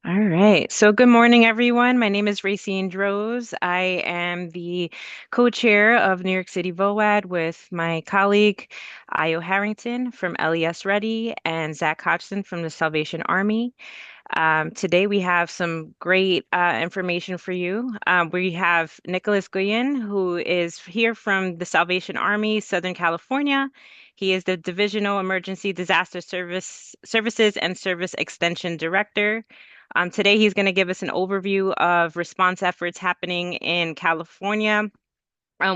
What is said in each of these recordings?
All right. So, good morning, everyone. My name is Racine Droz. I am the co-chair of New York City VOAD with my colleague, Io Harrington from LES Ready and Zach Hodgson from the Salvation Army. Today, we have some great information for you. We have Nicholas Nguyen, who is here from the Salvation Army, Southern California. He is the Divisional Emergency Disaster Services and Service Extension Director. Today, he's going to give us an overview of response efforts happening in California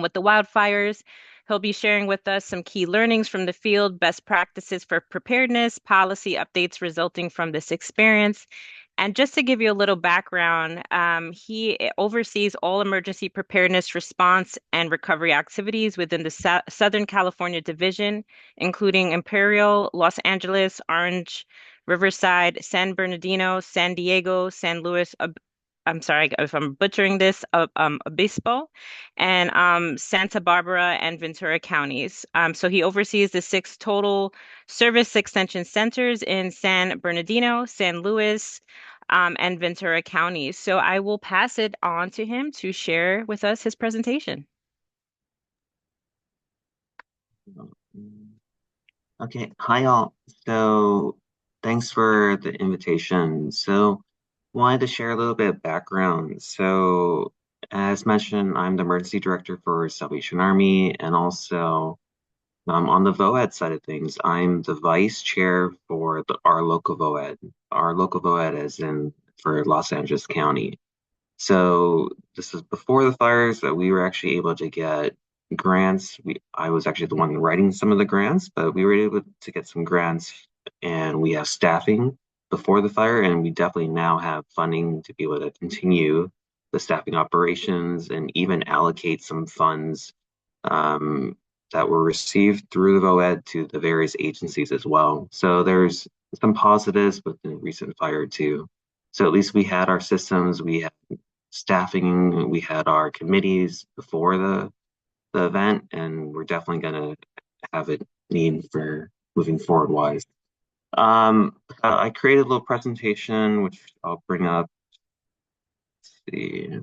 with the wildfires. He'll be sharing with us some key learnings from the field, best practices for preparedness, policy updates resulting from this experience. And just to give you a little background, he oversees all emergency preparedness response and recovery activities within the Southern California Division, including Imperial, Los Angeles, Orange, Riverside, San Bernardino, San Diego, San Luis, I'm sorry if I'm butchering this, Obispo, and Santa Barbara and Ventura counties. So he oversees the six total service extension centers in San Bernardino, San Luis, and Ventura counties. So I will pass it on to him to share with us his presentation. Okay, hi all. So, thanks for the invitation. Wanted to share a little bit of background. As mentioned, I'm the emergency director for Salvation Army, and also on the VOAD side of things, I'm the vice chair for our local VOAD. Our local VOAD is in for Los Angeles County. So this is before the fires that we were actually able to get grants. I was actually the one writing some of the grants, but we were able to get some grants and we have staffing before the fire, and we definitely now have funding to be able to continue the staffing operations and even allocate some funds um, that were received through the VOED to the various agencies as well. So there's some positives with the recent fire too. So at least we had our systems, we had staffing, we had our committees before the event, and we're definitely going to have it need for moving forward wise. I created a little presentation, which I'll bring up. Let's see.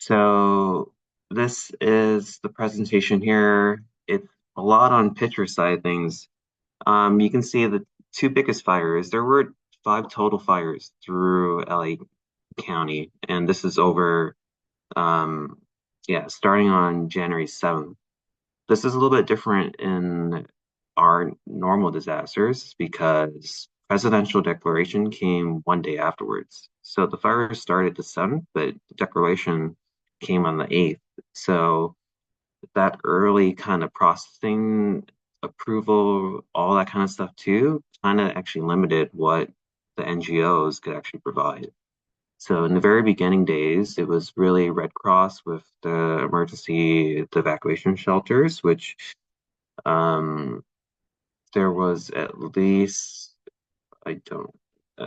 So this is the presentation here. It's a lot on picture side of things. You can see the two biggest fires. There were five total fires through LA County, and this is over, um, yeah, starting on January 7th. This is a little bit different in our normal disasters because presidential declaration came one day afterwards. So the fire started the 7th, but the declaration came on the 8th. So that early kind of processing, approval, all that kind of stuff too, kind of actually limited what the NGOs could actually provide. So in the very beginning days, it was really Red Cross with the evacuation shelters, which um, there was at least, I don't,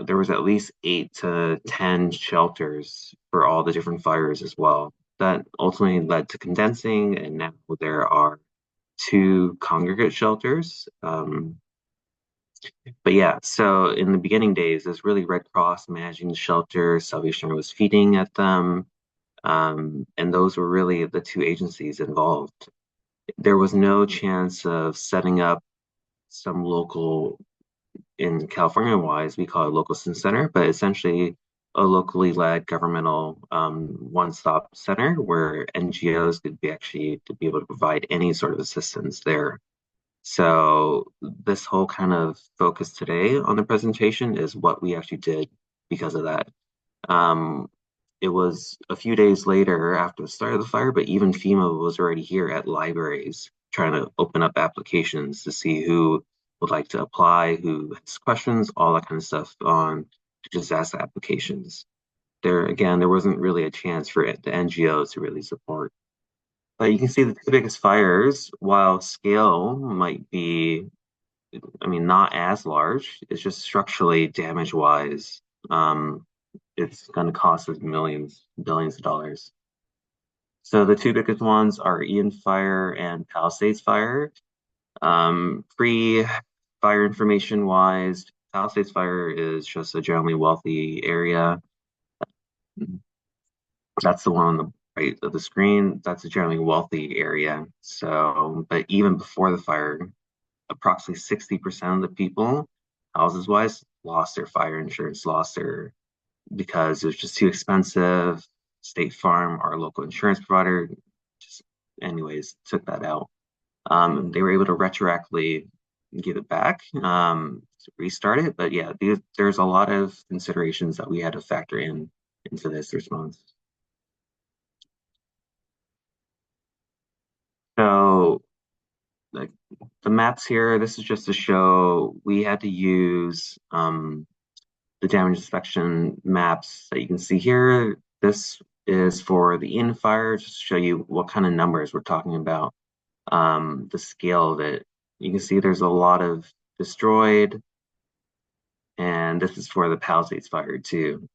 there was at least 8 to 10 shelters for all the different fires as well. That ultimately led to condensing, and now there are two congregate shelters. But yeah, so in the beginning days, it was really Red Cross managing the shelter, Salvation Army was feeding at them, and those were really the two agencies involved. There was no chance of setting up some local, in California wise, we call it local center, but essentially a locally led governmental one-stop center where NGOs could be actually to be able to provide any sort of assistance there. So this whole kind of focus today on the presentation is what we actually did because of that. Um, it was a few days later after the start of the fire, but even FEMA was already here at libraries trying to open up applications to see who would like to apply, who has questions, all that kind of stuff on disaster applications. There, again, there wasn't really a chance for the NGOs to really support. But you can see the two biggest fires, while scale might be, I mean, not as large, it's just structurally damage wise. Um, it's going to cost us millions, billions of dollars. So the two biggest ones are Ian Fire and Palisades Fire. Free fire information wise, Palisades Fire is just a generally wealthy area. That's the one on the right of the screen. That's a generally wealthy area. So, but even before the fire, approximately 60% of the people, houses wise, lost their fire insurance, lost their because it was just too expensive. State Farm, our local insurance provider, just anyways, took that out. They were able to retroactively give it back, to restart it. But yeah, there's a lot of considerations that we had to factor in into this response. So like the maps here, this is just to show we had to use the damage inspection maps that you can see here. This is for the in fire, just to show you what kind of numbers we're talking about. The scale of it. You can see there's a lot of destroyed, and this is for the Palisades fire too.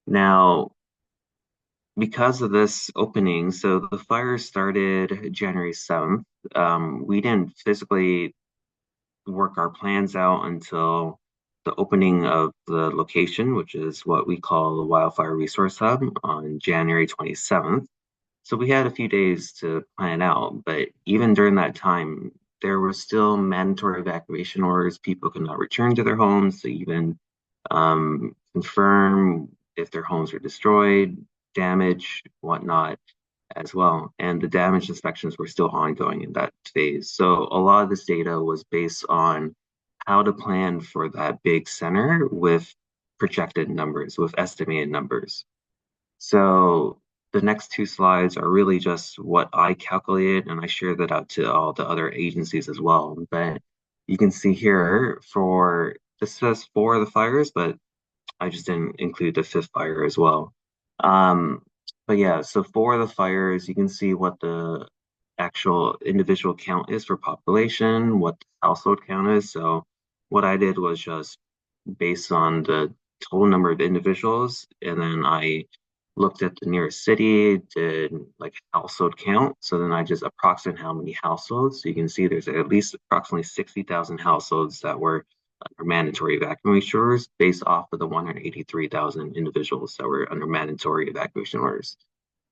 Now, because of this opening, so the fire started January 7th. We didn't physically work our plans out until the opening of the location, which is what we call the Wildfire Resource Hub on January 27th. So we had a few days to plan out, but even during that time, there were still mandatory evacuation orders. People could not return to their homes to even confirm if their homes were destroyed, damaged, whatnot as well. And the damage inspections were still ongoing in that phase. So a lot of this data was based on how to plan for that big center with projected numbers, with estimated numbers. So the next two slides are really just what I calculated, and I shared that out to all the other agencies as well. But you can see here for this says four of the fires, but I just didn't include the fifth fire as well. Um, but yeah, so for the fires, you can see what the actual individual count is for population, what the household count is. So what I did was just based on the total number of individuals, and then I looked at the nearest city, did like household count. So then I just approximate how many households. So you can see there's at least approximately 60,000 households that were under mandatory evacuation orders based off of the 183,000 individuals that were under mandatory evacuation orders.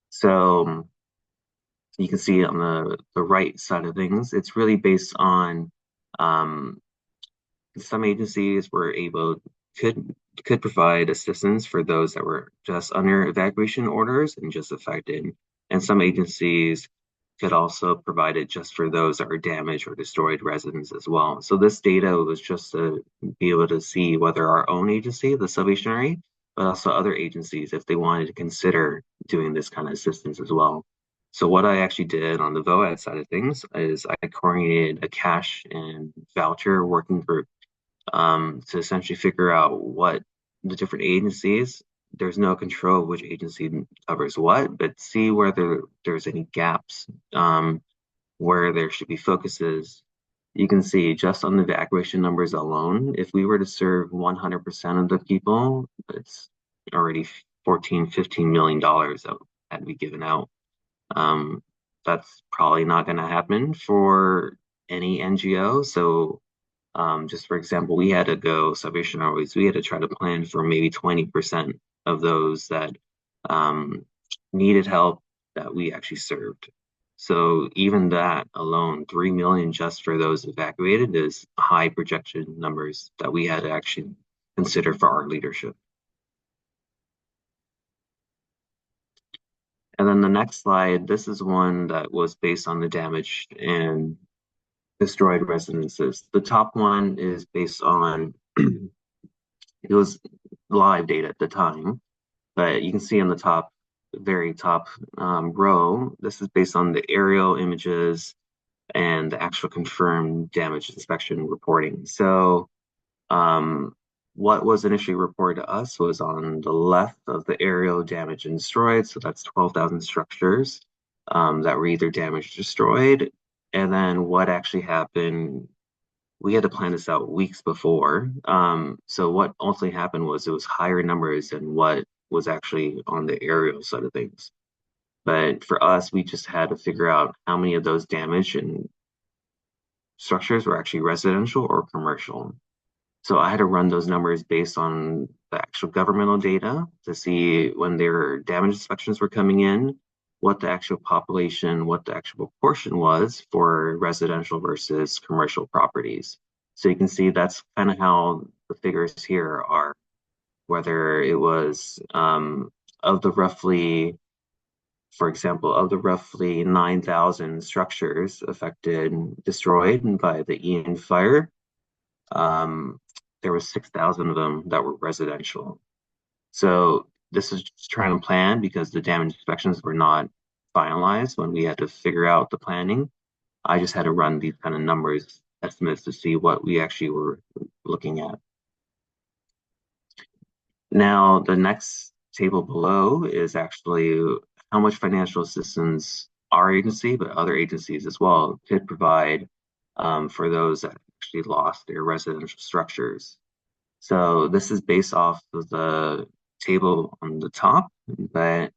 So you can see on the right side of things, it's really based on um, some agencies were able could could provide assistance for those that were just under evacuation orders and just affected, and some agencies could also provide it just for those that are damaged or destroyed residents as well. So this data was just to be able to see whether our own agency, the Salvation Army, but also other agencies, if they wanted to consider doing this kind of assistance as well. So what I actually did on the VOAD side of things is I coordinated a cash and voucher working group to essentially figure out what the different agencies, there's no control of which agency covers what, but see whether there's any gaps, where there should be focuses. You can see just on the evacuation numbers alone, if we were to serve 100% of the people, it's already 14, $15 million that had to be given out. Um, that's probably not going to happen for any NGO. So just for example, we had to go Salvation Armies, we had to try to plan for maybe 20% of those that um, needed help that we actually served. So even that alone, 3 million just for those evacuated is high projection numbers that we had to actually consider for our leadership. And then the next slide, this is one that was based on the damage and destroyed residences. The top one is based on it was live data at the time, but you can see on the top, very top row, this is based on the aerial images and the actual confirmed damage inspection reporting. So um, what was initially reported to us was on the left of the aerial damage and destroyed. So that's 12,000 structures that were either damaged or destroyed. And then what actually happened we had to plan this out weeks before. So what ultimately happened was it was higher numbers than what was actually on the aerial side of things. But for us, we just had to figure out how many of those damaged and structures were actually residential or commercial. So I had to run those numbers based on the actual governmental data to see when their damage inspections were coming in, what the actual population, what the actual proportion was for residential versus commercial properties. So you can see that's kind of how the figures here are, whether it was of the roughly, for example, of the roughly 9,000 structures affected, destroyed by the Ian fire, um, there was 6,000 of them that were residential. So this is just trying to plan because the damage inspections were not finalized when we had to figure out the planning. I just had to run these kind of numbers estimates to see what we actually were looking at. Now, the next table below is actually how much financial assistance our agency, but other agencies as well, could provide for those that actually lost their residential structures. So this is based off of the table on the top, but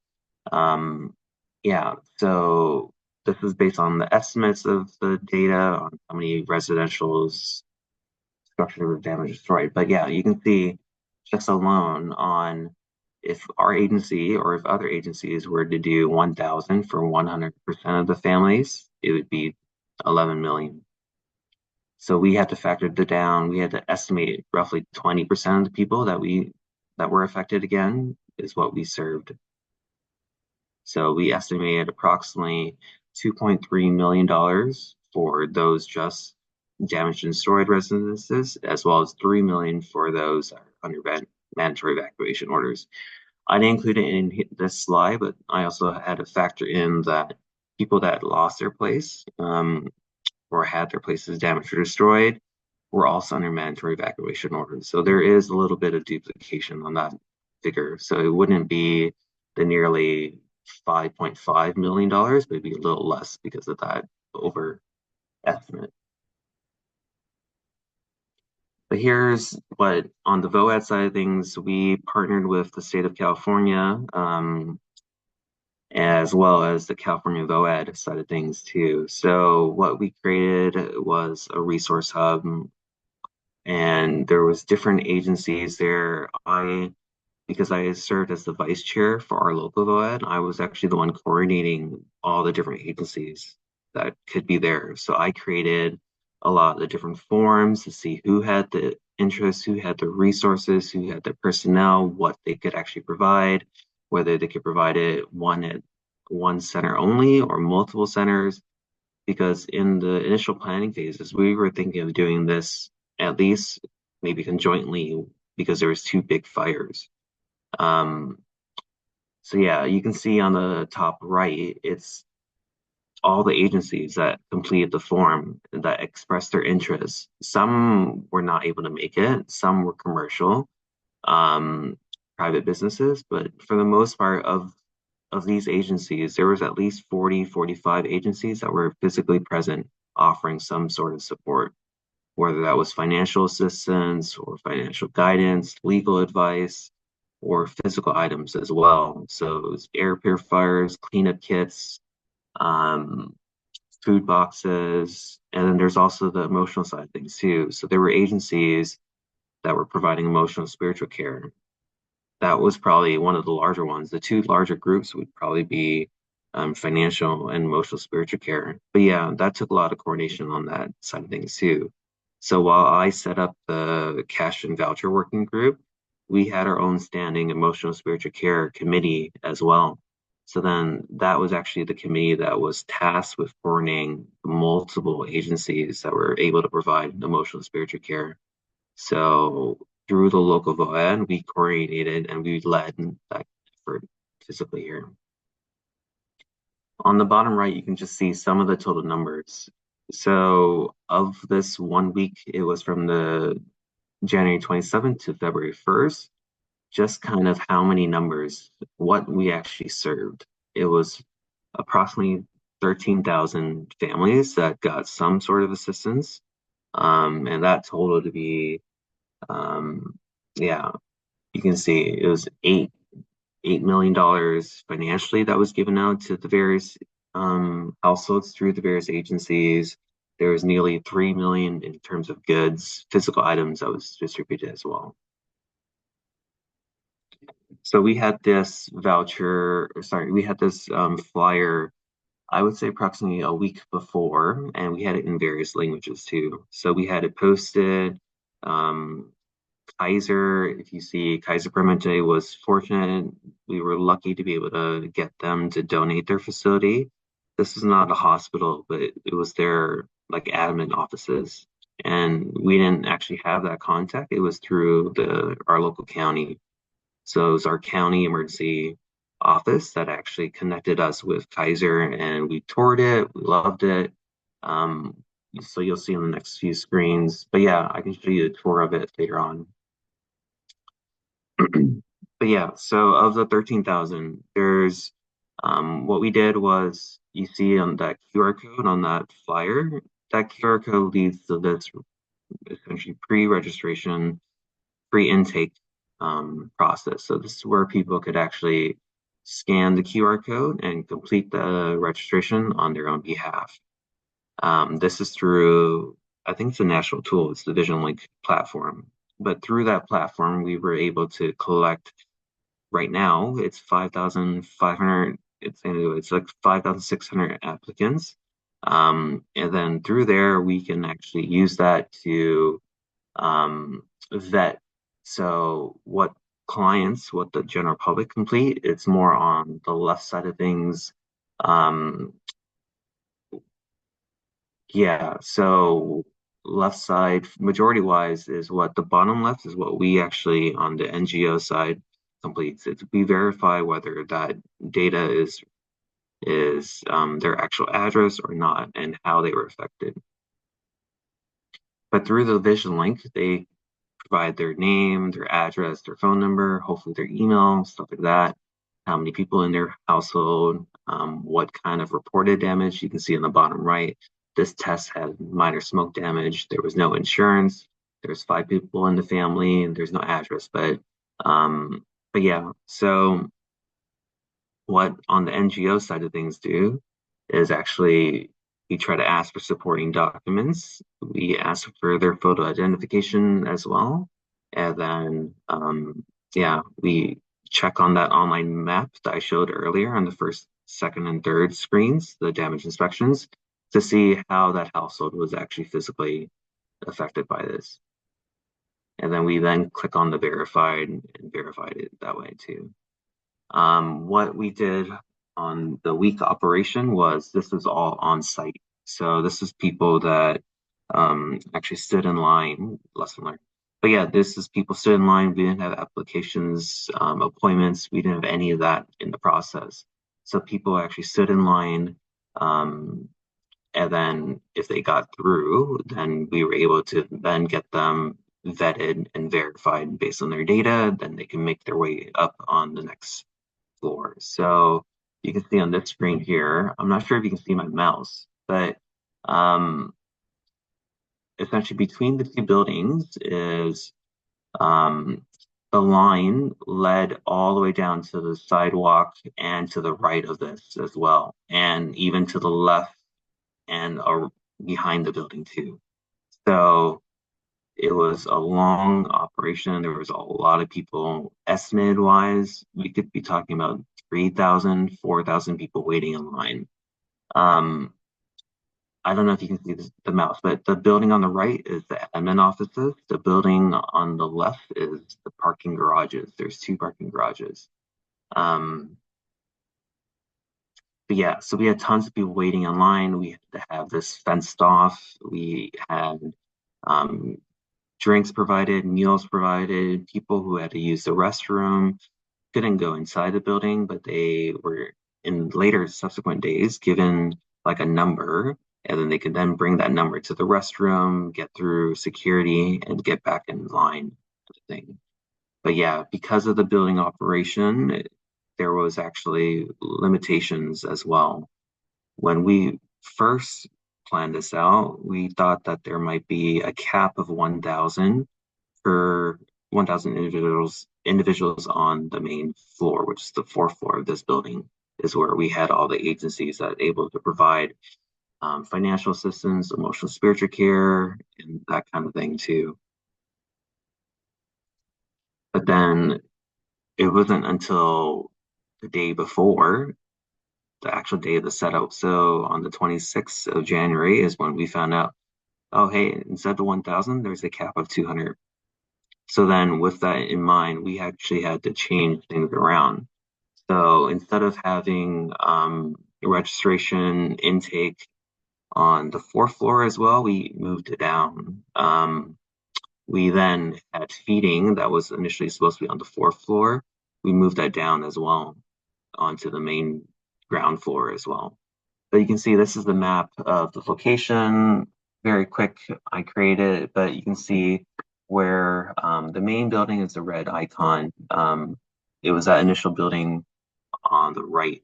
um, yeah, so this is based on the estimates of the data on how many residentials structure were damaged destroyed. But yeah, you can see just alone on if our agency or if other agencies were to do 1,000 for 100% of the families, it would be 11 million. So we had to factor that down. We had to estimate roughly 20% of the people that were affected again is what we served. So we estimated approximately $2.3 million for those just damaged and destroyed residences, as well as 3 million for those under mandatory evacuation orders. I didn't include it in this slide, but I also had to factor in that people that lost their place or had their places damaged or destroyed were also under mandatory evacuation orders. So there is a little bit of duplication on that figure. So it wouldn't be the nearly $5.5 million, but it'd be a little less because of that over estimate. But here's what on the VOAD side of things, we partnered with the state of California, as well as the California VOAD side of things too. So what we created was a resource hub, and there was different agencies there. Because I served as the vice chair for our local VOAD, I was actually the one coordinating all the different agencies that could be there. So I created a lot of the different forums to see who had the interest, who had the resources, who had the personnel, what they could actually provide, whether they could provide it one at one center only or multiple centers. Because in the initial planning phases, we were thinking of doing this at least maybe conjointly because there was two big fires. Um, so yeah, you can see on the top right, it's all the agencies that completed the form that expressed their interest. Some were not able to make it, some were commercial, um, private businesses, but for the most part of these agencies, there was at least 40, 45 agencies that were physically present offering some sort of support, whether that was financial assistance or financial guidance, legal advice, or physical items as well. So it was air purifiers, cleanup kits, um, food boxes, and then there's also the emotional side of things too. So there were agencies that were providing emotional spiritual care. That was probably one of the larger ones. The two larger groups would probably be financial and emotional spiritual care. But yeah, that took a lot of coordination on that side of things too. So while I set up the cash and voucher working group, we had our own standing emotional spiritual care committee as well. So then that was actually the committee that was tasked with coordinating multiple agencies that were able to provide emotional spiritual care. So through the local VOAD, we coordinated and we led that effort physically here. On the bottom right, you can just see some of the total numbers. So of this 1 week, it was from the January 27th to February 1st, just kind of how many numbers, what we actually served. It was approximately 13,000 families that got some sort of assistance. And that total to be, um, yeah, you can see it was $8 million financially that was given out to the various households through the various agencies. There was nearly 3 million in terms of goods, physical items that was distributed as well. So we had this voucher, sorry, we had this flyer, I would say approximately a week before, and we had it in various languages too. So we had it posted. Um, Kaiser, if you see Kaiser Permanente was fortunate. We were lucky to be able to get them to donate their facility. This is not a hospital, but it was their like admin offices. And we didn't actually have that contact. It was through the our local county. So it was our county emergency office that actually connected us with Kaiser, and we toured it. We loved it. Um, so you'll see on the next few screens. But yeah, I can show you a tour of it later on. But yeah, so of the 13,000, there's what we did was you see on that QR code on that flyer, that QR code leads to this essentially pre-registration, pre-intake process. So this is where people could actually scan the QR code and complete the registration on their own behalf. This is through, I think it's a national tool, it's the Divisional platform. But through that platform, we were able to collect right now it's 5,500. It's like 5,600 applicants. And then through there, we can actually use that to vet. So what the general public complete, it's more on the left side of things. Um, yeah, so left side, majority wise, is what the bottom left is what we actually on the NGO side completes. It's we verify whether that data is their actual address or not and how they were affected. But through the vision link, they provide their name, their address, their phone number, hopefully their email, stuff like that, how many people in their household, what kind of reported damage. You can see in the bottom right, this test had minor smoke damage. There was no insurance. There's 5 people in the family, and there's no address. But yeah, so what on the NGO side of things do is actually we try to ask for supporting documents. We ask for their photo identification as well. And then, yeah, we check on that online map that I showed earlier on the first, second, and third screens, the damage inspections, to see how that household was actually physically affected by this. And then we then click on the verified and verified it that way too. What we did on the week operation was this was all on site. So this is people that actually stood in line, lesson learned. But yeah, this is people stood in line. We didn't have applications, appointments. We didn't have any of that in the process. So people actually stood in line. Um, and then if they got through, then we were able to then get them vetted and verified based on their data. Then they can make their way up on the next floor. So you can see on this screen here, I'm not sure if you can see my mouse, but um, essentially between the two buildings is the line led all the way down to the sidewalk and to the right of this as well, and even to the left and behind the building too. So it was a long operation. There was a lot of people. Estimated wise, we could be talking about 3,000, 4,000 people waiting in line. Um, I don't know if you can see the mouse, but the building on the right is the admin offices. The building on the left is the parking garages. There's 2 parking garages. Um, but yeah, so we had tons of people waiting online. We had to have this fenced off. We had um, drinks provided, meals provided, people who had to use the restroom couldn't go inside the building, but they were in later subsequent days given like a number, and then they could then bring that number to the restroom, get through security, and get back in line. Thing. But yeah, because of the building operation, there was actually limitations as well. When we first planned this out, we thought that there might be a cap of 1,000 per 1,000 individuals on the main floor, which is the fourth floor of this building, is where we had all the agencies that are able to provide financial assistance, emotional spiritual care, and that kind of thing too. But then it wasn't until the day before, the actual day of the setup. So on the 26th of January is when we found out, oh, hey, instead of the 1,000, there's a cap of 200. So then with that in mind, we actually had to change things around. So instead of having registration intake on the fourth floor as well, we moved it down. We then had feeding that was initially supposed to be on the fourth floor. We moved that down as well onto the main ground floor as well. So you can see this is the map of the location. Very quick, I created it, but you can see where the main building is the red icon. It was that initial building on the right.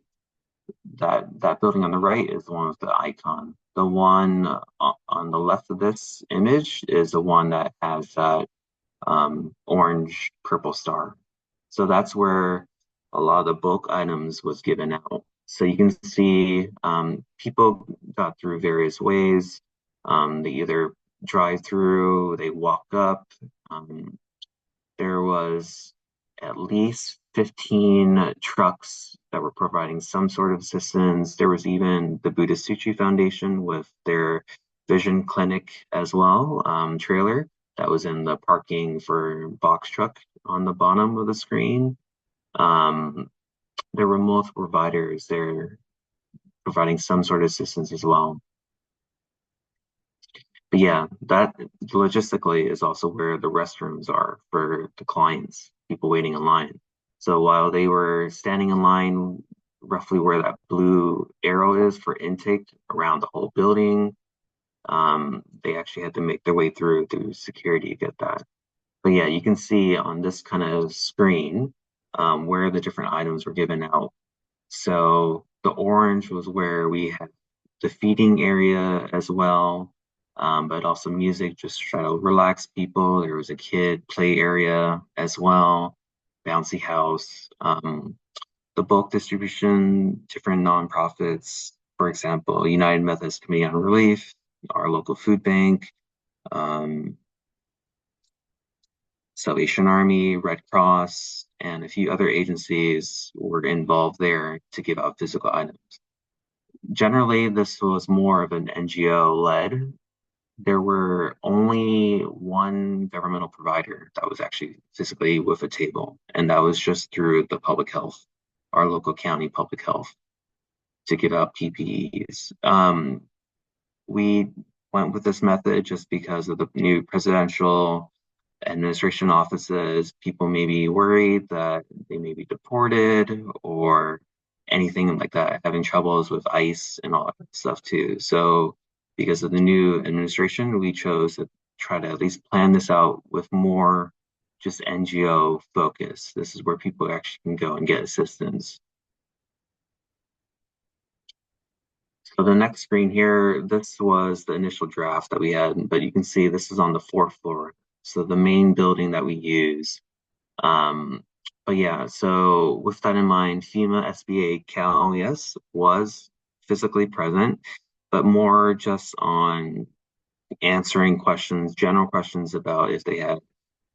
That building on the right is the one with the icon. The one on the left of this image is the one that has that orange purple star. So that's where a lot of the bulk items was given out. So you can see people got through various ways. They either drive through, they walk up. Um, there was at least 15 trucks that were providing some sort of assistance. There was even the Buddhist Suchi Foundation with their vision clinic as well, trailer that was in the parking for box truck on the bottom of the screen. Um, there were multiple providers there providing some sort of assistance as well. But yeah, that logistically is also where the restrooms are for the clients, people waiting in line. So while they were standing in line, roughly where that blue arrow is for intake around the whole building, they actually had to make their way through security to get that. But yeah, you can see on this kind of screen where the different items were given out. So the orange was where we had the feeding area as well, but also music just to try to relax people. There was a kid play area as well, bouncy house, the bulk distribution, different nonprofits, for example, United Methodist Committee on Relief, our local food bank, um, Salvation Army, Red Cross, and a few other agencies were involved there to give out physical items. Generally, this was more of an NGO led. There were only one governmental provider that was actually physically with a table, and that was just through the public health, our local county public health, to give out PPEs. We went with this method just because of the new presidential administration offices. People may be worried that they may be deported or anything like that, having troubles with ICE and all that stuff too. So because of the new administration, we chose to try to at least plan this out with more just NGO focus. This is where people actually can go and get assistance. So the next screen here, this was the initial draft that we had, but you can see this is on the fourth floor. So the main building that we use. Um, but yeah, so with that in mind, FEMA, SBA, Cal OES was physically present, but more just on answering questions, general questions about if they had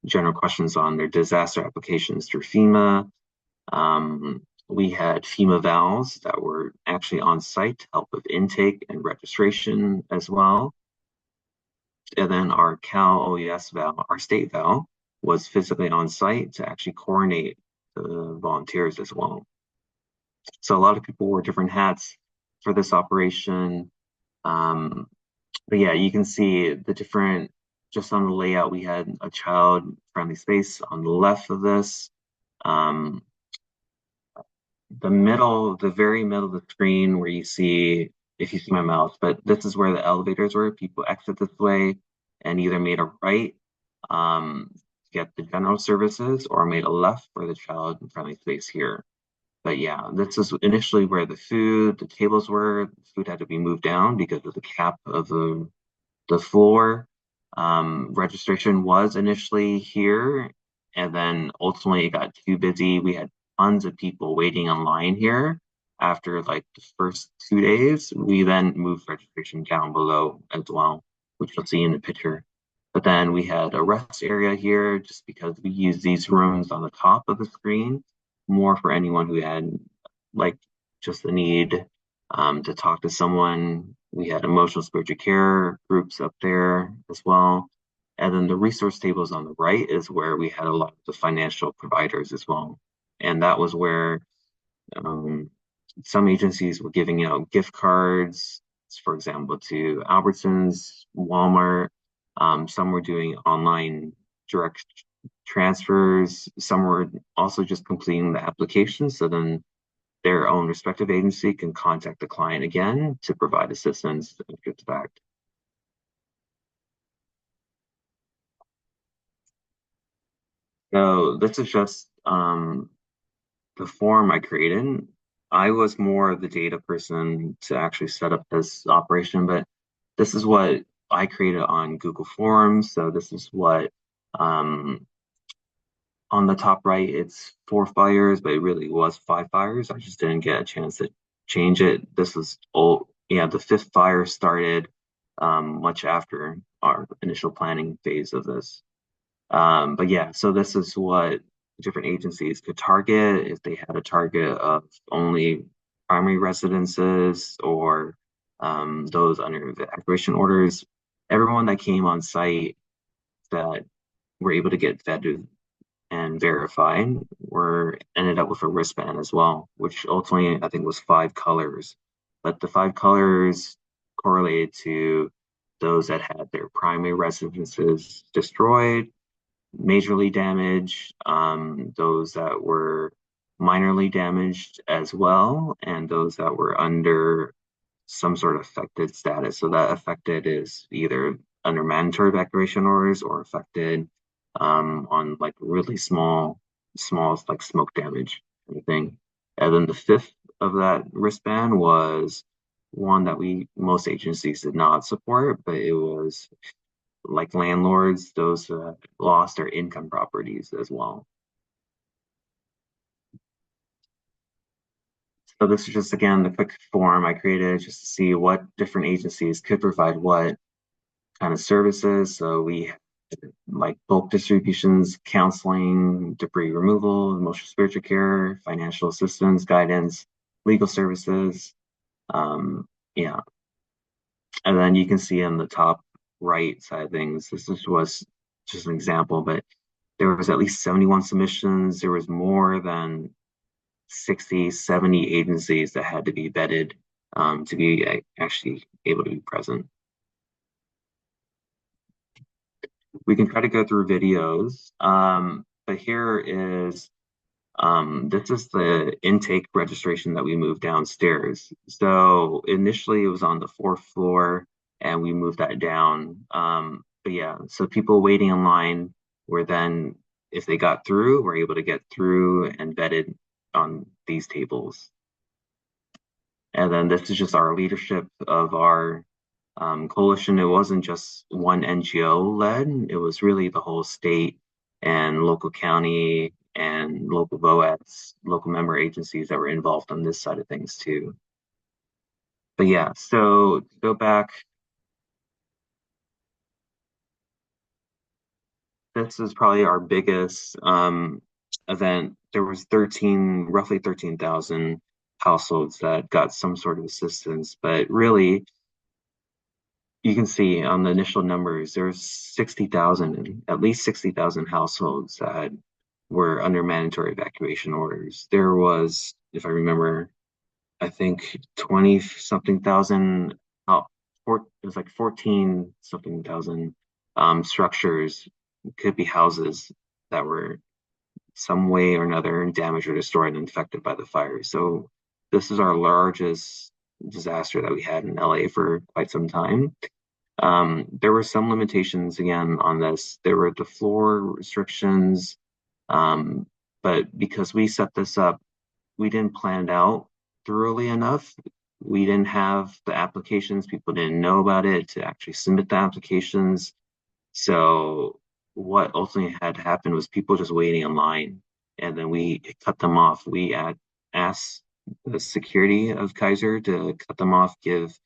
general questions on their disaster applications through FEMA. We had FEMA valves that were actually on site to help with intake and registration as well. And then our Cal OES valve, our state valve, was physically on site to actually coordinate the volunteers as well. So a lot of people wore different hats for this operation. Um, but yeah, you can see the different, just on the layout, we had a child-friendly space on the left of this. Um, the very middle of the screen where you see, if you see my mouse, but this is where the elevators were. People exit this way and either made a right to get the general services or made a left for the child-friendly space here. But yeah, this is initially where the tables were. The food had to be moved down because of the cap of the floor. Registration was initially here, and then ultimately it got too busy. We had tons of people waiting online here. After like the first 2 days, we then moved registration down below as well, which you'll see in the picture. But then we had a rest area here just because we use these rooms on the top of the screen more for anyone who had like just the need to talk to someone. We had emotional spiritual care groups up there as well. And then the resource tables on the right is where we had a lot of the financial providers as well. And that was where um, some agencies were giving out gift cards, for example, to Albertsons, Walmart. Some were doing online direct transfers. Some were also just completing the application. So then their own respective agency can contact the client again to provide assistance after the fact. So this is just the form I created. I was more of the data person to actually set up this operation, but this is what I created on Google Forms. So this is what um, on the top right, it's 4 fires, but it really was 5 fires. I just didn't get a chance to change it. This is old. Yeah, the fifth fire started much after our initial planning phase of this. But yeah, so this is what different agencies could target if they had a target of only primary residences or those under evacuation orders. Everyone that came on site that were able to get vetted and verified were ended up with a wristband as well, which ultimately I think was 5 colors. But the 5 colors correlated to those that had their primary residences destroyed, majorly damaged, those that were minorly damaged as well, and those that were under some sort of affected status. So that affected is either under mandatory evacuation orders or affected on like really small like smoke damage kind of thing. And then the fifth of that wristband was one that we most agencies did not support, but it was like landlords, those lost their income properties as well. So this is just again the quick form I created just to see what different agencies could provide what kind of services. So we had like bulk distributions, counseling, debris removal, emotional spiritual care, financial assistance, guidance, legal services. Um, yeah, and then you can see on the top right side of things, was just an example, but there was at least 71 submissions. There was more than 60, 70 agencies that had to be vetted to be actually able to be present. We can try to go through videos, but here is this is the intake registration that we moved downstairs. So initially it was on the fourth floor and we moved that down. But yeah, so people waiting in line were then, if they got through, were able to get through and vetted on these tables. And then this is just our leadership of our coalition. It wasn't just one NGO led, it was really the whole state and local county and local VOADs, local member agencies that were involved on this side of things too. But yeah, so to go back, this is probably our biggest event. There was roughly 13,000 households that got some sort of assistance, but really you can see on the initial numbers, there's 60,000, at least 60,000 households that were under mandatory evacuation orders. There was, if I remember, I think 20 something thousand, it was like 14 something thousand structures, could be houses that were some way or another damaged or destroyed and affected by the fire. So this is our largest disaster that we had in LA for quite some time. There were some limitations again on this. There were the floor restrictions, but because we set this up we didn't plan it out thoroughly enough. We didn't have the applications. People didn't know about it to actually submit the applications. So what ultimately had happened was people just waiting in line, and then we cut them off. Asked the security of Kaiser to cut them off, give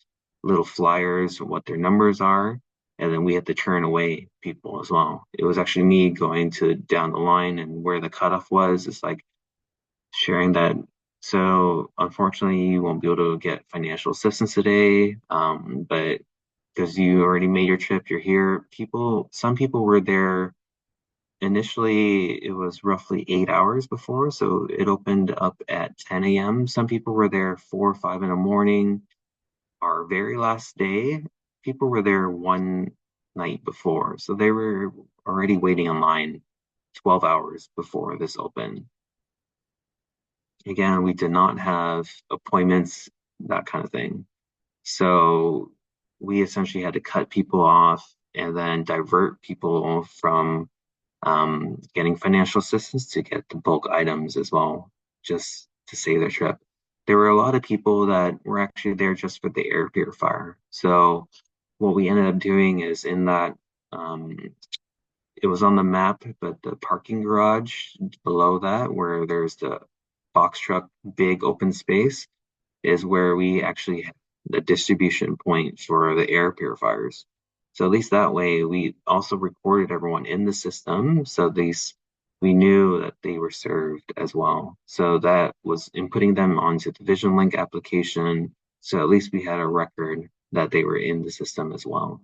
little flyers of what their numbers are, and then we had to turn away people as well. It was actually me going to down the line and where the cutoff was. It's like sharing that. So unfortunately, you won't be able to get financial assistance today, but because you already made your trip, you're here. Some people were there initially. It was roughly 8 hours before, so it opened up at 10 a.m. Some people were there 4 or 5 in the morning. Our very last day, people were there one night before, so they were already waiting in line 12 hours before this opened. Again, we did not have appointments, that kind of thing. So we essentially had to cut people off and then divert people from getting financial assistance to get the bulk items as well, just to save their trip. There were a lot of people that were actually there just for the air purifier. So what we ended up doing is in that um, it was on the map, but the parking garage below that, where there's the box truck, big open space, is where we actually have the distribution point for the air purifiers. So at least that way, we also recorded everyone in the system. So these we knew that they were served as well. So that was inputting them onto the Vision Link application. So at least we had a record that they were in the system as well.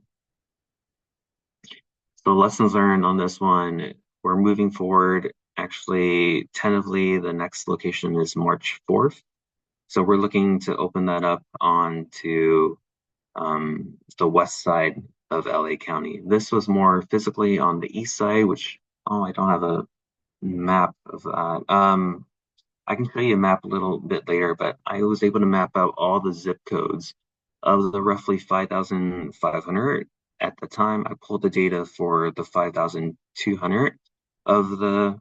So lessons learned on this one, we're moving forward. Actually, tentatively, the next location is March 4th. So we're looking to open that up onto the west side of LA County. This was more physically on the east side, which, oh, I don't have a map of that. I can show you a map a little bit later, but I was able to map out all the zip codes of the roughly 5,500. At the time, I pulled the data for the 5,200 of the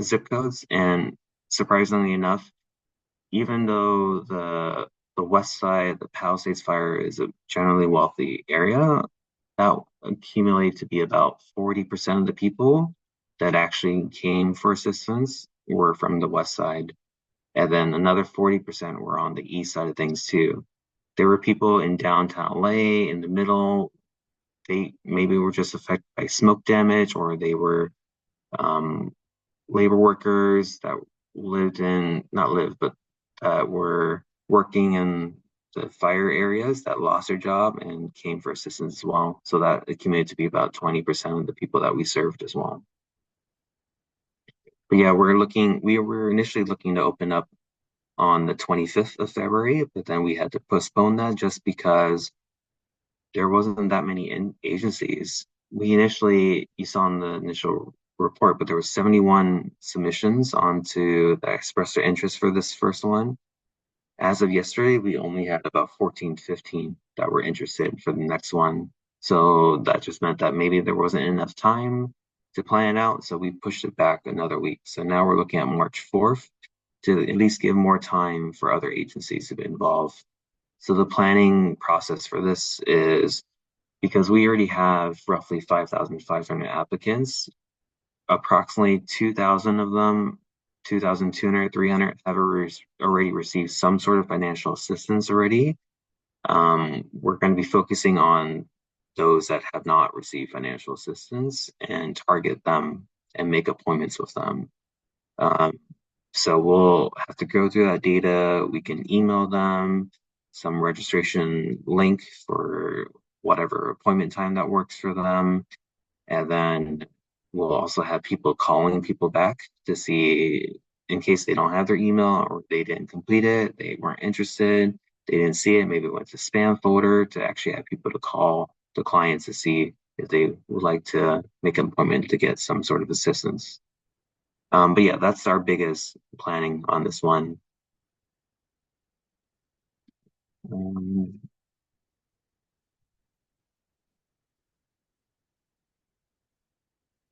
zip codes, and surprisingly enough, even though the west side, the Palisades fire, is a generally wealthy area, that accumulated to be about 40% of the people that actually came for assistance were from the west side. And then another 40% were on the east side of things too. There were people in downtown LA in the middle. They maybe were just affected by smoke damage, or they were um, labor workers that lived in, not lived, but were working in the fire areas that lost their job and came for assistance as well. So that accumulated to be about 20% of the people that we served as well. But yeah, we were initially looking to open up on the 25th of February, but then we had to postpone that just because there wasn't that many agencies. You saw in the initial report, but there were 71 submissions onto that expressed their interest for this first one. As of yesterday, we only had about 14, 15 that were interested for the next one. So that just meant that maybe there wasn't enough time to plan it out. So we pushed it back another week. So now we're looking at March 4th to at least give more time for other agencies to be involved. So the planning process for this is because we already have roughly 5,500 applicants, approximately 2,000 of them, 2,200, 300 have already received some sort of financial assistance already. We're going to be focusing on those that have not received financial assistance and target them and make appointments with them. Um, so we'll have to go through that data. We can email them some registration link for whatever appointment time that works for them. And then we'll also have people calling people back to see in case they don't have their email or they didn't complete it, they weren't interested, they didn't see it, maybe it went to spam folder to actually have people to call the clients to see if they would like to make an appointment to get some sort of assistance. But yeah, that's our biggest planning on this one. Um,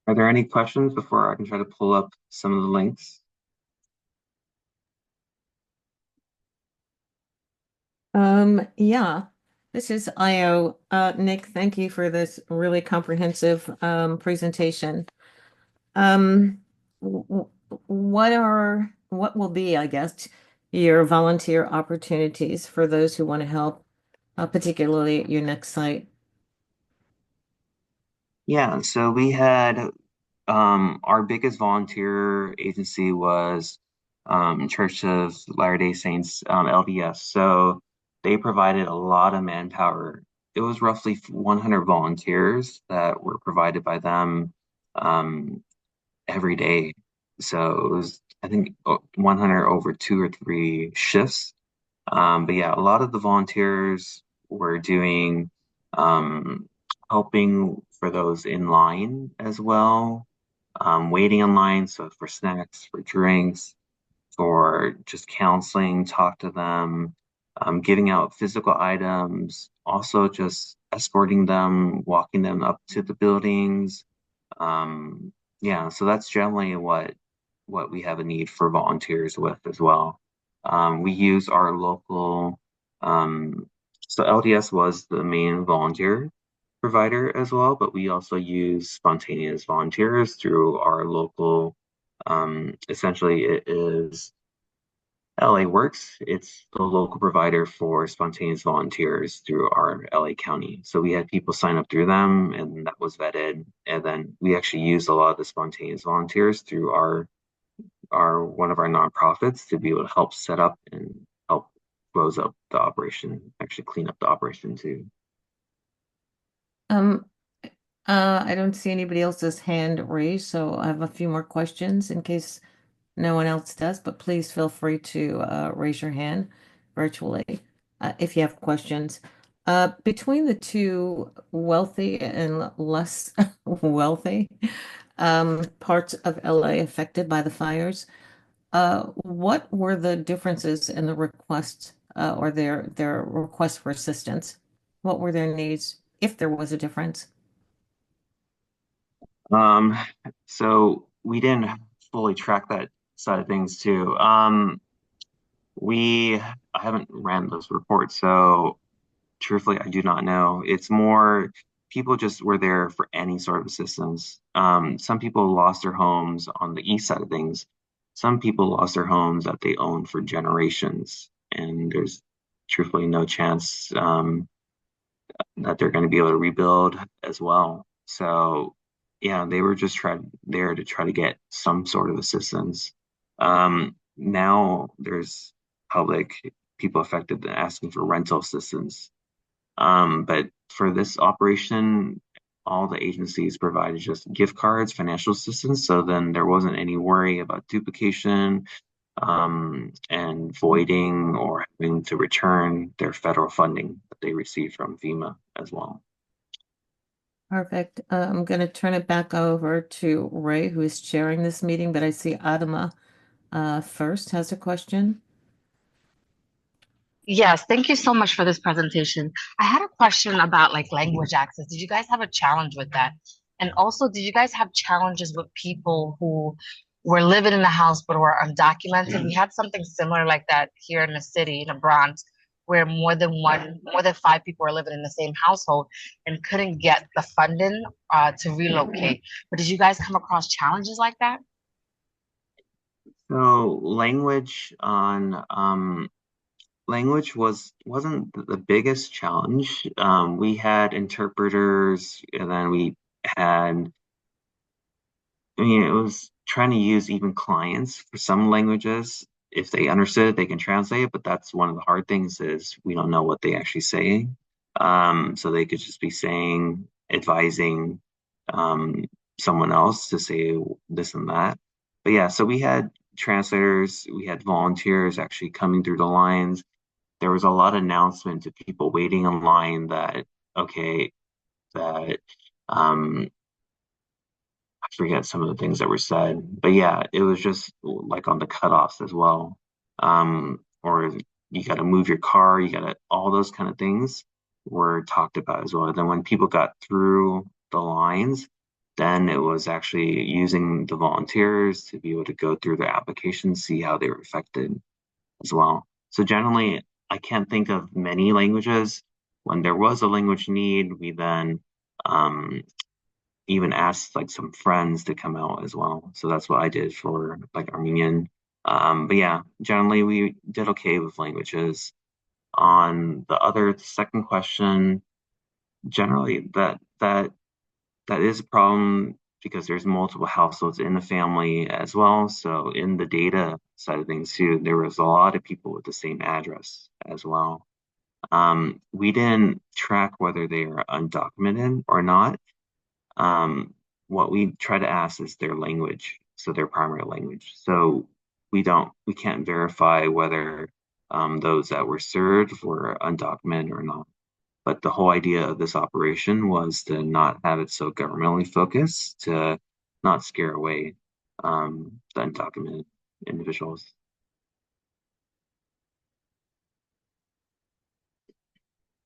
are there any questions before I can try to pull up some of the links? Yeah, this is Io. Nick, thank you for this really comprehensive presentation. Um, w- w- what will be, I guess, your volunteer opportunities for those who want to help, particularly at your next site? Yeah, so we had our biggest volunteer agency was Church of Latter-day Saints, LDS. So they provided a lot of manpower. It was roughly 100 volunteers that were provided by them um, every day. So it was, I think, 100 over 2 or 3 shifts. But yeah, a lot of the volunteers were doing um, helping for those in line as well, waiting in line. So for snacks, for drinks, for just counseling, talk to them, giving out physical items, also just escorting them, walking them up to the buildings. Um, yeah, so that's generally what we have a need for volunteers with as well. We use our local, um, so LDS was the main volunteer provider as well, but we also use spontaneous volunteers through our local, essentially it is LA Works. It's the local provider for spontaneous volunteers through our LA County. So we had people sign up through them, and that was vetted. And then we actually used a lot of the spontaneous volunteers through our one of our nonprofits to be able to help set up and help close up the operation, actually clean up the operation too. Um, I don't see anybody else's hand raised, so I have a few more questions in case no one else does, but please feel free to raise your hand virtually if you have questions. Between the two wealthy and less wealthy parts of LA affected by the fires, what were the differences in the requests or their requests for assistance? What were their needs, if there was a difference? Um, so we didn't fully track that side of things too. I haven't ran those reports, so truthfully, I do not know. It's more people just were there for any sort of assistance. Some people lost their homes on the east side of things. Some people lost their homes that they owned for generations, and there's truthfully no chance that they're going to be able to rebuild as well. So, yeah, they were just there to try to get some sort of assistance. Now there's public people affected asking for rental assistance, but for this operation, all the agencies provided just gift cards, financial assistance. So then there wasn't any worry about duplication, and voiding or having to return their federal funding that they received from FEMA as well. Perfect. I'm going to turn it back over to Ray, who is chairing this meeting, but I see Adama first has a question. Yes, thank you so much for this presentation. I had a question about like language access. Did you guys have a challenge with that? And also, did you guys have challenges with people who were living in the house but were undocumented? We had something similar like that here in the city, in the Bronx, where more than 5 people were living in the same household and couldn't get the funding to relocate. But did you guys come across challenges like that? So language wasn't the biggest challenge. We had interpreters, and then we had I mean, it was trying to use even clients for some languages. If they understood it, they can translate it, but that's one of the hard things is we don't know what they actually say. So they could just be saying, advising um, someone else to say this and that. But yeah, so we had translators, we had volunteers actually coming through the lines. There was a lot of announcement to people waiting in line that, okay, that um, I forget some of the things that were said, but yeah, it was just like on the cutoffs as well. Or you got to move your car, you got to, all those kind of things were talked about as well. And then when people got through the lines, then it was actually using the volunteers to be able to go through their applications, see how they were affected as well. So generally, I can't think of many languages. When there was a language need, we then um, even asked like some friends to come out as well. So that's what I did for like Armenian. But yeah, generally we did okay with languages. On the second question, generally that is a problem because there's multiple households in the family as well. So in the data side of things too, there was a lot of people with the same address as well. We didn't track whether they are undocumented or not. Um, what we try to ask is their language, so their primary language. So we can't verify whether those that were served were undocumented or not. But the whole idea of this operation was to not have it so governmentally focused, to not scare away the undocumented individuals.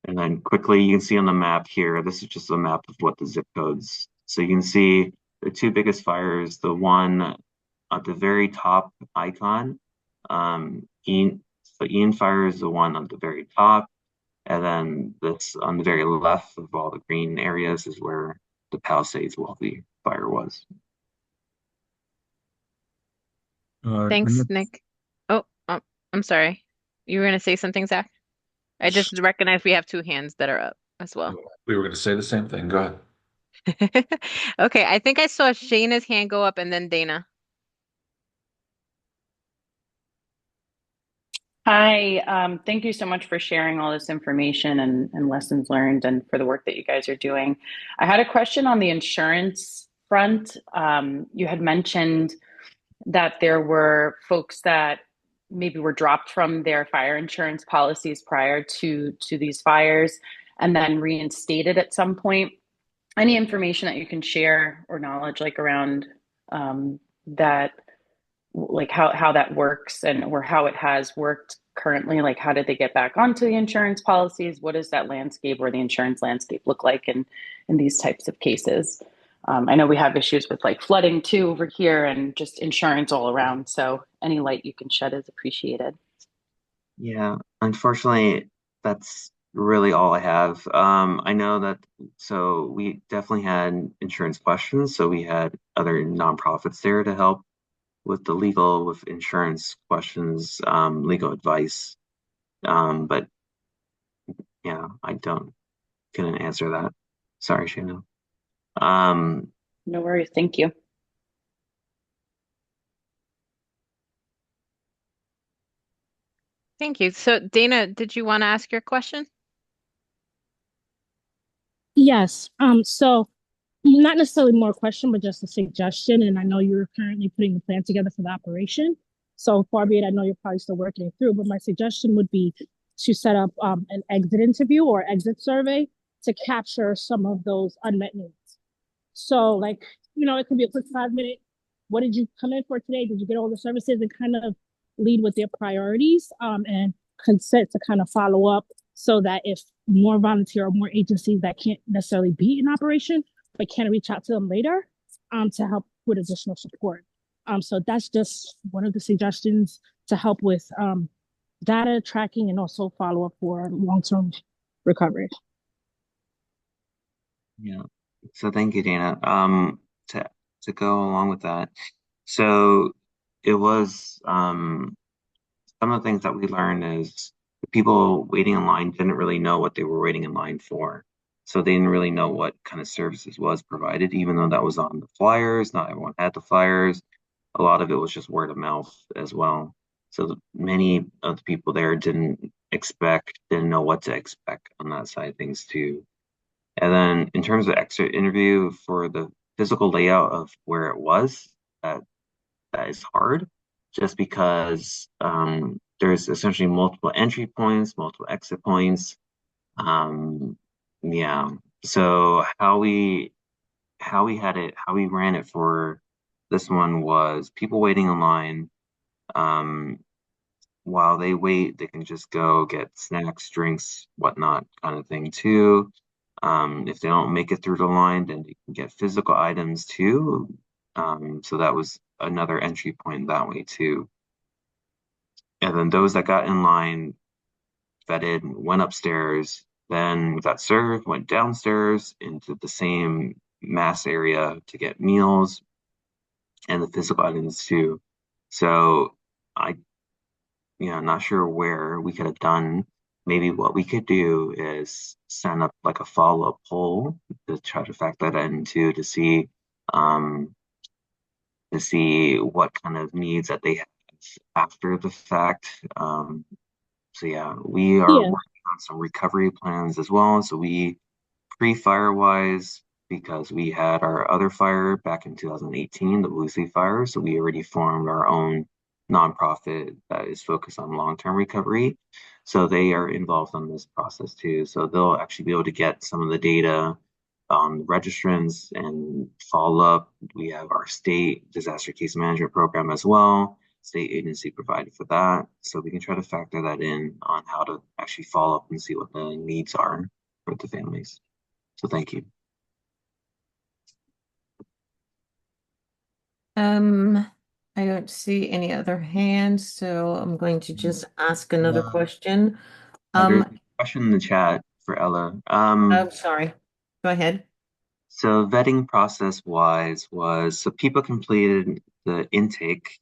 And then quickly, you can see on the map here, this is just a map of what the zip codes. So you can see the two biggest fires, the one at the very top icon, Ian Fire is the one on the very top. And then this on the very left of all the green areas is where the Palisades Wildfire was. Thanks, Nick. Oh, I'm sorry. You were going to say something, Zach? I just recognized we have two hands that are up as well. We were going to say the same thing. Go ahead. Okay, I think I saw Shayna's hand go up and then Dana. Hi, thank you so much for sharing all this information and lessons learned and for the work that you guys are doing. I had a question on the insurance front. You had mentioned that there were folks that maybe were dropped from their fire insurance policies prior to these fires and then reinstated at some point. Any information that you can share or knowledge like around that, like how that works and or how it has worked currently, like how did they get back onto the insurance policies? What does that landscape or the insurance landscape look like in these types of cases? I know we have issues with like flooding too over here and just insurance all around, so any light you can shed is appreciated. Yeah, unfortunately, that's really all I have. I know that, so we definitely had insurance questions, so we had other nonprofits there to help with the with insurance questions, legal advice. But yeah, couldn't answer that. Sorry, Shana. Um, No worries, thank you. Thank you. So, Dana, did you want to ask your question? Yes. So not necessarily more question, but just a suggestion. And I know you're currently putting the plan together for the operation. So far be it, I know you're probably still working it through, but my suggestion would be to set up an exit interview or exit survey to capture some of those unmet needs. So like, it can be a quick 5 minute, what did you come in for today? Did you get all the services and kind of lead with their priorities and consent to kind of follow up so that if more volunteer or more agencies that can't necessarily be in operation, but can reach out to them later to help with additional support. So that's just one of the suggestions to help with data tracking and also follow up for long-term recovery. yeah. So thank you, Dana. To go along with that, so it was some of the things that we learned is the people waiting in line didn't really know what they were waiting in line for. So they didn't really know what kind of services was provided, even though that was on the flyers. Not everyone had the flyers. A lot of it was just word of mouth as well. So many of the people there didn't know what to expect on that side of things too. And then in terms of exit interview for the physical layout of where it was, that is hard just because there's essentially multiple entry points, multiple exit points. Yeah. So how we ran it for this one was people waiting in line. Um, while they wait, they can just go get snacks, drinks, whatnot, kind of thing too. If they don't make it through the line, then they can get physical items too. So that was another entry point that way too. And then those that got in line, vetted, went upstairs, then got served, went downstairs into the same mass area to get meals and the physical items too. So I, not sure where we could have done. Maybe what we could do is send up like a follow-up poll to try to factor that in too um, to see what kind of needs that they have after the fact. So yeah, we are Yeah. working on some recovery plans as well. So we pre-fire wise, because we had our other fire back in 2018, the Wildfire. So we already formed our own nonprofit that is focused on long-term recovery. So they are involved in this process too. So they'll actually be able to get some of the data on registrants and follow up. We have our state disaster case management program as well. State agency provided for that. So we can try to factor that in on how to actually follow up and see what the needs are for the families. So thank you. I don't see any other hands, so I'm going to just ask another Uh, question. There's Um, a question in the chat for Ella. I'm sorry. Go ahead. So vetting process wise was so people completed the intake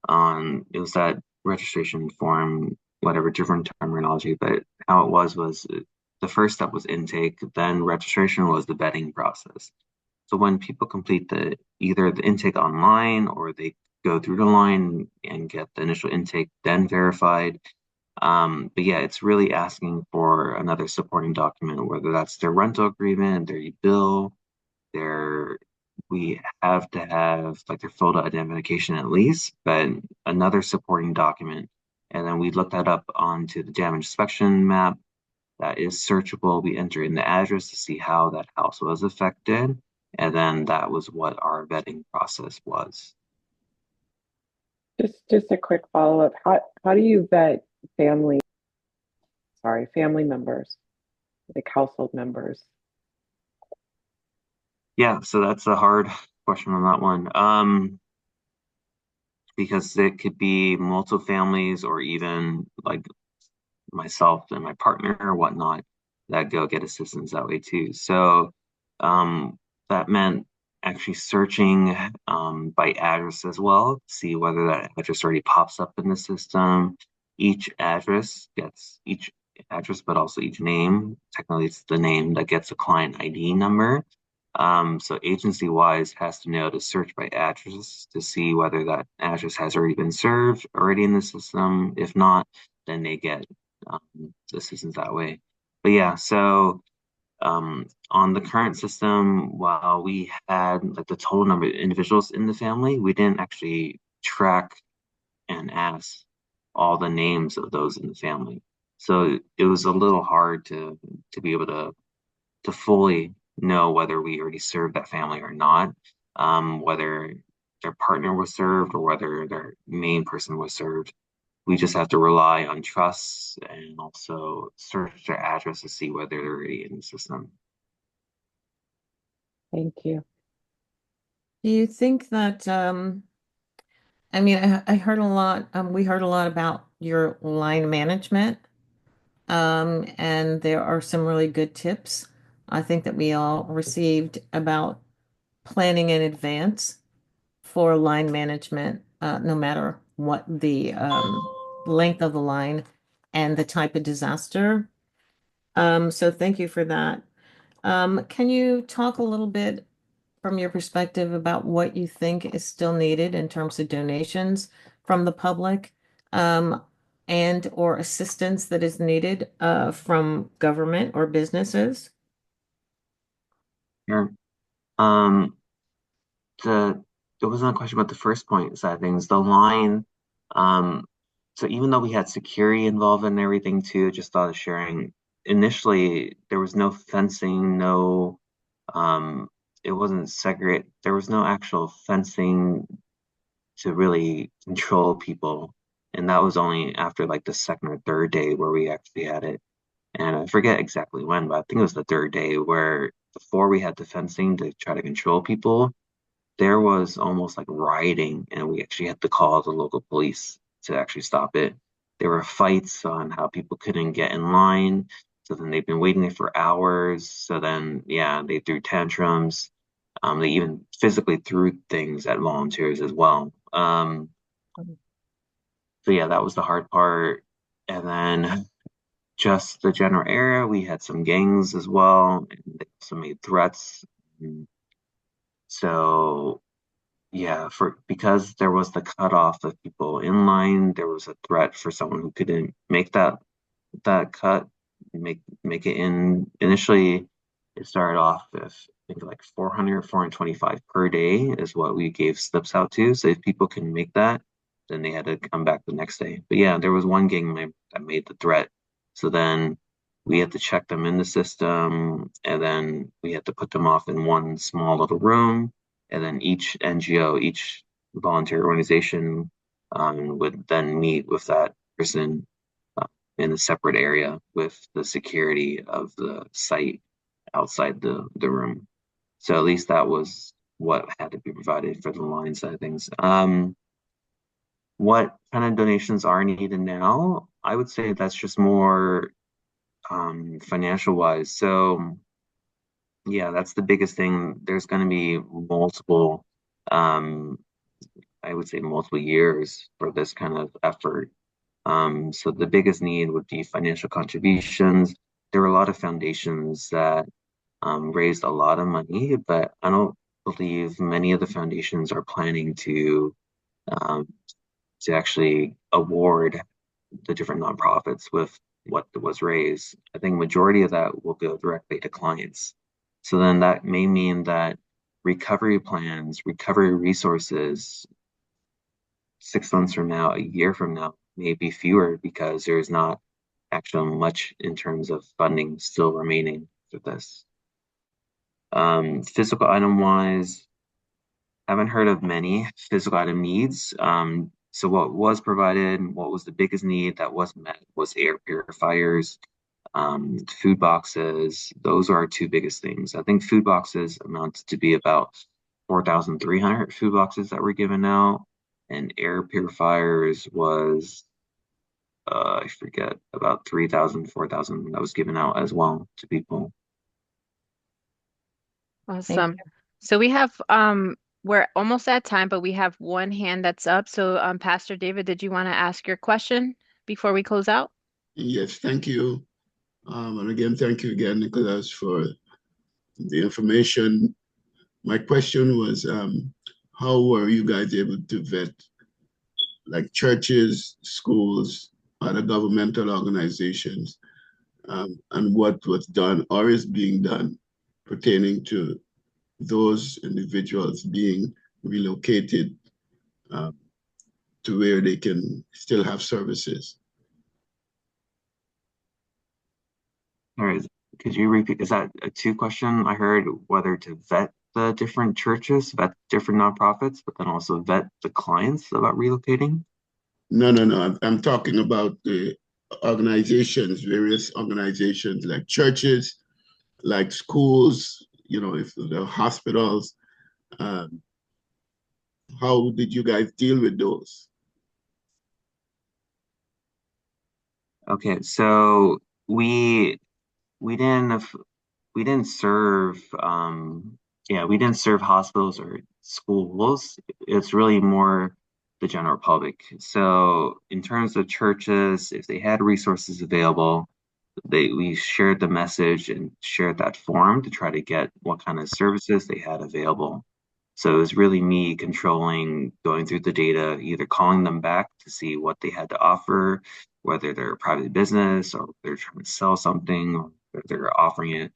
on it was that registration form, whatever different terminology, but how it was the first step was intake, then registration was the vetting process. So when people complete the either the intake online or they go through the line and get the initial intake, then verified. But yeah, it's really asking for another supporting document, whether that's their rental agreement, their bill, their we have to have like their photo identification at least, but another supporting document. And then we look that up onto the damage inspection map that is searchable. We enter in the address to see how that house was affected. And then that was what our vetting process was. Just a quick follow-up. How do you vet family members, like household members? Yeah, so that's a hard question on that one. Because it could be multiple families or even like myself and my partner or whatnot that go get assistance that way too. So um, that meant actually searching by address as well, see whether that address already pops up in the system. Each address gets each address, but also each name. Technically, it's the name that gets a client ID number. So agency wise has to know to search by address to see whether that address has already been served already in the system. If not, then they get assistance that way. But yeah, so on the current system, while we had like the total number of individuals in the family, we didn't actually track and ask all the names of those in the family. So it was a little hard to be able to fully know whether we already served that family or not, whether their partner was served or whether their main person was served. We just have to rely on trust and also search their address to see whether they're already in the system. Thank you. Do you think that, I mean, I heard a lot, we heard a lot about your line management, and there are some really good tips I think that we all received about planning in advance for line management, no matter what the length of the line and the type of disaster. So thank you for that. Can you talk a little bit from your perspective about what you think is still needed in terms of donations from the public, um, and or assistance that is needed from government or businesses? Sure. Um, there wasn't a question about the first point side of things. The line, um, so even though we had security involved in everything too, just thought of sharing. Initially, there was no fencing, no, um, it wasn't segregate. There was no actual fencing to really control people. And that was only after like the second or third day where we actually had it. And I forget exactly when, but I think it was the third day where before we had the fencing to try to control people, there was almost like rioting, and we actually had to call the local police to actually stop it. there were fights on how people couldn't get in line. So then they've been waiting there for hours. So then, yeah, they threw tantrums. They even physically threw things at volunteers as well. So yeah, that was the hard part. And then just the general area, we had some gangs as well, and they also made threats. Mm. So yeah, for because there was the cutoff of people in line, there was a threat for someone who couldn't make that cut, make it in. Initially, it started off with I think like 400, 425 per day is what we gave slips out to. So if people can make that, then they had to come back the next day. But yeah, there was one gang member that made the threat. So then we had to check them in the system, and then we had to put them off in one small little room, and then each NGO, each volunteer organization, would then meet with that person in a separate area with the security of the site outside the room. So at least that was what had to be provided for the line side of things. What kind of donations are needed now? I would say that's just more financial wise. So yeah, that's the biggest thing. There's going to be multiple, um, I would say multiple years for this kind of effort. So the biggest need would be financial contributions. There were a lot of foundations that raised a lot of money, but I don't believe many of the foundations are planning um, to actually award the different nonprofits with what was raised. I think majority of that will go directly to clients. So then that may mean that recovery plans, recovery resources, 6 months from now, a year from now, may be fewer because there's not actually much in terms of funding still remaining for this. Physical item wise, haven't heard of many physical item needs. So what was provided, what was the biggest need that was met was air purifiers, food boxes. Those are our two biggest things. I think food boxes amount to be about 4,300 food boxes that were given out, and air purifiers was I forget about 3,000, 4,000 that was given out as well to people. Thank Awesome. So we have we're almost at time, but we have one hand that's up. So Pastor David, did you want to ask your question before we close out? Yes, thank you. And again, thank you again, Nicholas, for the information. My question was, how were you guys able to vet like churches, schools, other governmental organizations, and what was done or is being done pertaining to those individuals being relocated um, to where they can still have services? All right, could you repeat? Is that a two question? I heard whether to vet the different churches, vet different nonprofits, but then also vet the clients about relocating. No. I'm talking about the organizations, various organizations like churches, like schools, if the hospitals. Um, how did you guys deal with those? Okay, so we didn't we didn't serve yeah, we didn't serve hospitals or schools. It's really more the general public. So in terms of churches, if they had resources available, we shared the message and shared that forum to try to get what kind of services they had available. So it was really me controlling, going through the data, either calling them back to see what they had to offer, whether they're a private business or they're trying to sell something, or if they're offering it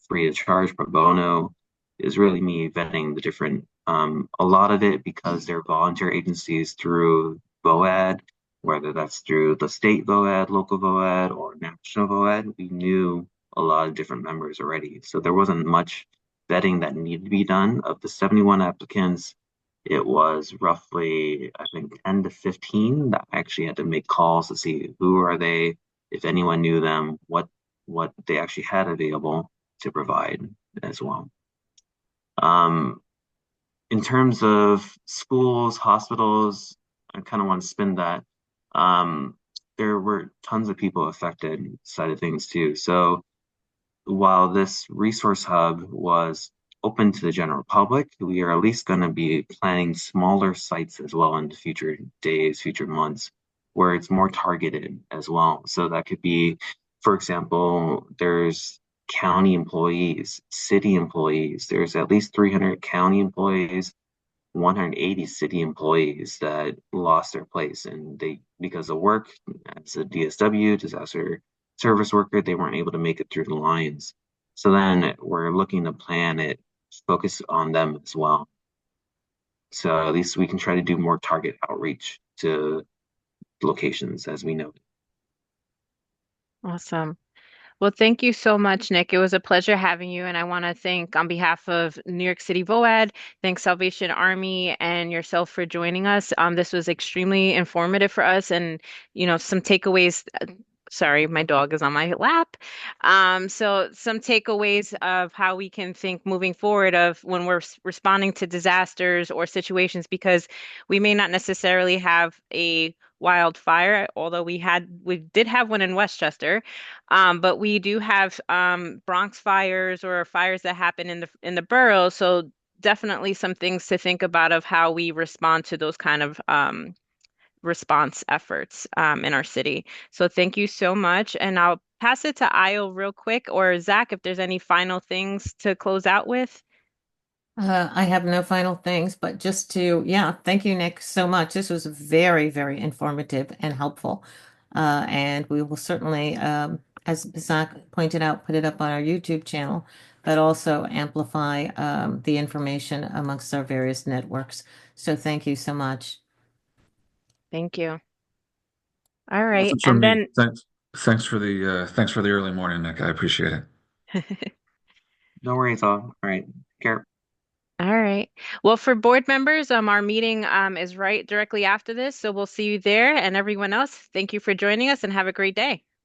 free of charge pro bono. Is really me vetting the different, a lot of it because they're volunteer agencies through VOAD, whether that's through the state VOAD, local VOAD, or national VOAD. We knew a lot of different members already. So there wasn't much vetting that needed to be done. Of the 71 applicants, it was roughly, I think, 10 to 15 that I actually had to make calls to see who are they, if anyone knew them, what they actually had available to provide as well. Um, in terms of schools, hospitals, I kind of want to spin that. Um, there were tons of people affected side of things too. So while this resource hub was open to the general public, we are at least going to be planning smaller sites as well in the future days, future months, where it's more targeted as well. So that could be, for example, there's county employees, city employees, there's at least 300 county employees, 180 city employees that lost their place and they because of work as a DSW disaster service worker they weren't able to make it through the lines. So then we're looking to plan it focus on them as well. So at least we can try to do more target outreach to locations as we know. Awesome. Well, thank you so much, Nick. It was a pleasure having you. And I want to thank, on behalf of New York City VOAD, thank Salvation Army and yourself for joining us. This was extremely informative for us and, some takeaways. Sorry, my dog is on my lap. So some takeaways of how we can think moving forward of when we're responding to disasters or situations, because we may not necessarily have a wildfire, although we did have one in Westchester. But we do have Bronx fires or fires that happen in the boroughs. So definitely some things to think about of how we respond to those kind of response efforts in our city. So thank you so much. And I'll pass it to Io real quick, or Zach, if there's any final things to close out with. I have no final things, but just to, yeah, thank you, Nick, so much. This was very, very informative and helpful. And we will certainly, as Zach pointed out, put it up on our YouTube channel, but also amplify the information amongst our various networks. So thank you so much. Thank you. All right. Nothing from And me. then Thanks for the early morning, Nick. I appreciate it. No worries all right care. all right. Well, for board members, our meeting is right directly after this. So we'll see you there. And everyone else, thank you for joining us and have a great day.